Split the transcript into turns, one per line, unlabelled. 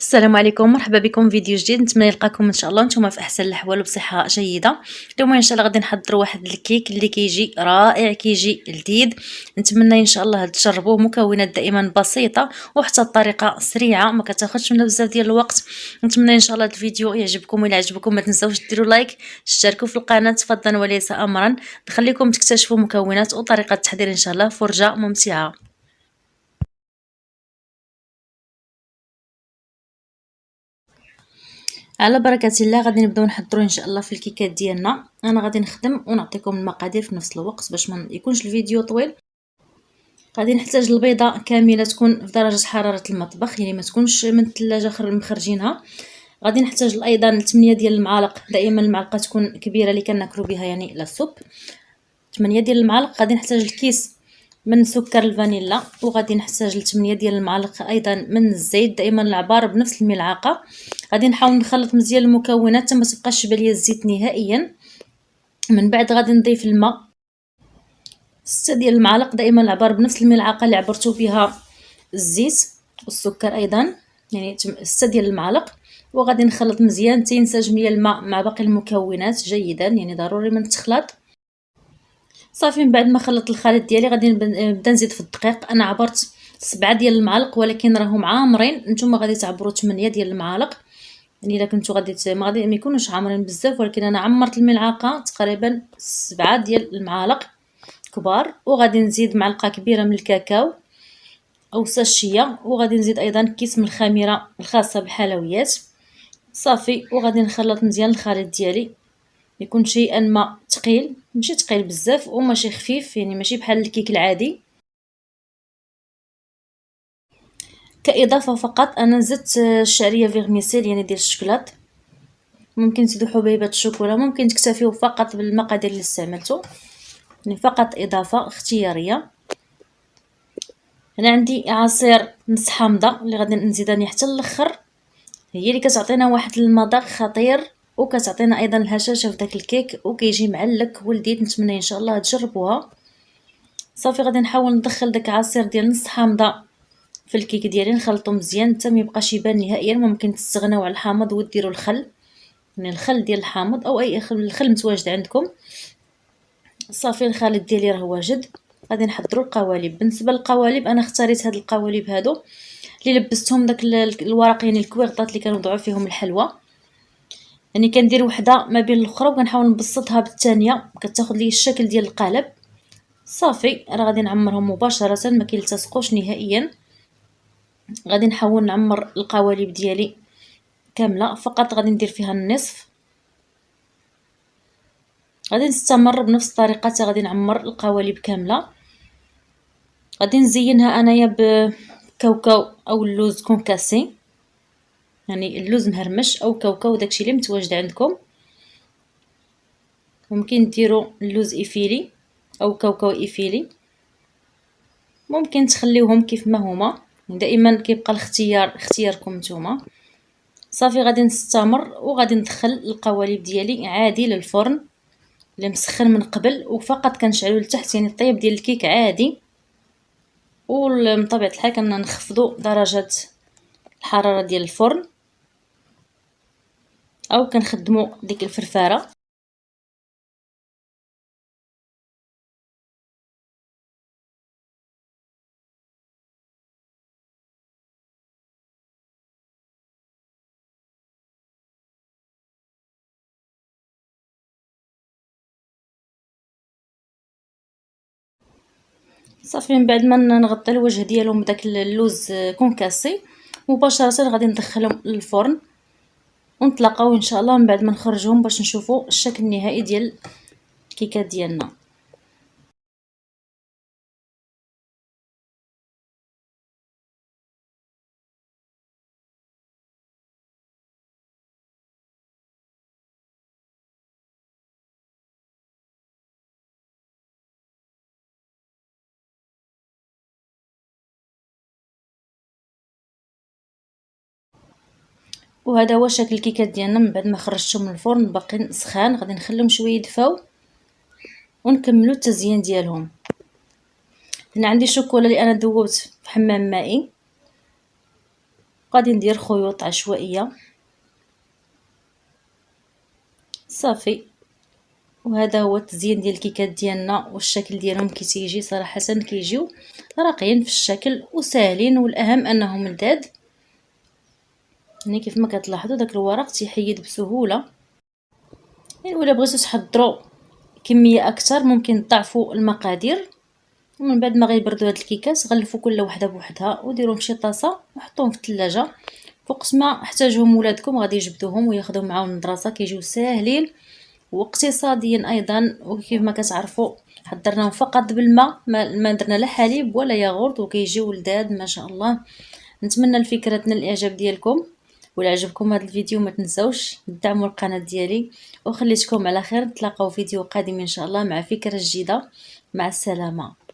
السلام عليكم، مرحبا بكم في فيديو جديد. نتمنى يلقاكم ان شاء الله نتوما في احسن الاحوال وبصحه جيده. اليوم ان شاء الله غادي نحضروا واحد الكيك اللي كيجي رائع، كيجي لذيذ. نتمنى ان شاء الله تجربوه. مكونات دائما بسيطه وحتى الطريقه سريعه، ما كتاخذش منا بزاف ديال الوقت. نتمنى ان شاء الله الفيديو يعجبكم. الى عجبكم ما تنساوش ديروا لايك، تشتركوا في القناه فضلا وليس امرا. نخليكم تكتشفوا مكونات وطريقه التحضير ان شاء الله. فرجه ممتعه. على بركه الله غادي نبداو نحضروا ان شاء الله في الكيكات ديالنا. انا غادي نخدم ونعطيكم المقادير في نفس الوقت باش ما يكونش الفيديو طويل. غادي نحتاج البيضه كامله تكون في درجه حراره المطبخ، يعني ما تكونش من الثلاجه مخرجينها. غادي نحتاج ايضا 8 ديال المعالق، دائما المعلقه تكون كبيره اللي كناكلوا بها يعني لا سوب. 8 ديال المعالق. غادي نحتاج الكيس من سكر الفانيلا، وغادي نحتاج 8 ديال المعالق ايضا من الزيت، دائما العبار بنفس الملعقه. غادي نحاول نخلط مزيان المكونات حتى ما تبقاش باليه الزيت نهائيا. من بعد غادي نضيف الماء 6 ديال المعالق، دائما العبار بنفس الملعقه اللي عبرتو بها الزيت والسكر ايضا، يعني 6 ديال المعالق. وغادي نخلط مزيان حتى ينسجم ليا الماء مع باقي المكونات جيدا، يعني ضروري من التخلط. صافي من بعد ما خلطت الخليط ديالي غادي نبدا نزيد في الدقيق. انا عبرت 7 ديال المعالق ولكن راهم عامرين، نتوما غادي تعبروا 8 ديال المعالق. يعني الا كنتو غادي ما يكونوش عامرين بزاف، ولكن انا عمرت الملعقه تقريبا 7 ديال المعالق كبار. وغادي نزيد معلقه كبيره من الكاكاو او ساشيه، وغادي نزيد ايضا كيس من الخميره الخاصه بالحلويات. صافي وغادي نخلط مزيان الخليط ديالي، يكون شيئا ما ثقيل، ماشي ثقيل بزاف وماشي خفيف، يعني ماشي بحال الكيك العادي. كاضافه فقط انا زدت الشعريه فيغميسيل يعني ديال الشكلاط. ممكن تزيدوا حبيبات الشوكولا، ممكن تكتفيوا فقط بالمقادير اللي استعملته، يعني فقط اضافه اختياريه. هنا عندي عصير نص حامضه اللي غادي نزيدها حتى الاخر، هي اللي كتعطينا واحد المذاق خطير وكتعطينا ايضا الهشاشه في داك الكيك وكيجي معلك ولذيذ. نتمنى ان شاء الله تجربوها. صافي غادي نحاول ندخل داك العصير ديال نص حامضه في الكيك ديالي، نخلطو مزيان حتى ما يبقاش يبان نهائيا. ممكن تستغناو على الحامض وديروا الخل، يعني الخل ديال الحامض او اي الخل متواجد عندكم. صافي الخليط ديالي راه واجد. غادي نحضروا القوالب. بالنسبه للقوالب انا اختاريت هاد القوالب هادو اللي لبستهم داك الورق، يعني الكويغطات اللي كنوضعوا فيهم الحلوى. يعني كندير وحده ما بين الاخرى وكنحاول نبسطها بالثانيه، كتاخذ لي الشكل ديال القالب. صافي راه غادي نعمرهم مباشره، ما كيلتصقوش نهائيا. غادي نحاول نعمر القوالب ديالي كامله، فقط غادي ندير فيها النصف. غادي نستمر بنفس الطريقه حتى غادي نعمر القوالب كامله. غادي نزينها انايا بكاوكاو او اللوز كونكاسي، يعني اللوز مهرمش او كاوكاو داكشي اللي متواجد عندكم. ممكن ديروا اللوز ايفيلي او كاوكاو ايفيلي، ممكن تخليوهم كيف ما هما، دائما كيبقى الاختيار اختياركم نتوما. صافي غادي نستمر وغادي ندخل القوالب ديالي عادي للفرن اللي مسخن من قبل، وفقط كنشعلو لتحت، يعني الطياب ديال الكيك عادي. ومن طبيعه الحال كنخفضوا درجه الحراره ديال الفرن او كنخدموا ديك الفرفاره. صافي من بعد ما نغطي الوجه ديالهم بداك اللوز كونكاسي مباشره غادي ندخلهم للفرن ونتلاقاو ان شاء الله من بعد ما نخرجهم باش نشوفوا الشكل النهائي ديال الكيكات ديالنا. وهذا هو شكل الكيكات ديالنا من بعد ما خرجتهم من الفرن، باقيين سخان. غادي نخليهم شويه يدفاو ونكملوا التزيين ديالهم. هنا عندي شوكولا اللي انا ذوبت في حمام مائي، غادي ندير خيوط عشوائيه صافي. وهذا هو التزيين ديال الكيكات ديالنا، والشكل ديالهم كيتيجي صراحه كيجيو راقيين في الشكل وساهلين، والاهم انهم لذاذ. يعني كيف ما كتلاحظوا داك الورق تيحيد بسهوله. يعني ولا بغيتو تحضروا كميه اكثر ممكن تضاعفوا المقادير. ومن بعد ما غيبردوا هاد الكيكات غلفوا كل وحده بوحدها وديروهم في شي طاسه وحطوهم في الثلاجه. وقت ما احتاجهم ولادكم غادي يجبدوهم وياخذوهم معاهم للمدرسه، كيجيو ساهلين واقتصاديا ايضا. وكيف ما كتعرفوا حضرناهم فقط بالماء، ما درنا لا حليب ولا ياغورت، وكيجيو لذاذ ما شاء الله. نتمنى الفكره تنال الاعجاب ديالكم، ولا عجبكم هذا الفيديو ما تنسوش تدعموا القناه ديالي. وخليتكم على خير، نتلاقاو فيديو قادم ان شاء الله مع فكره جديده. مع السلامه.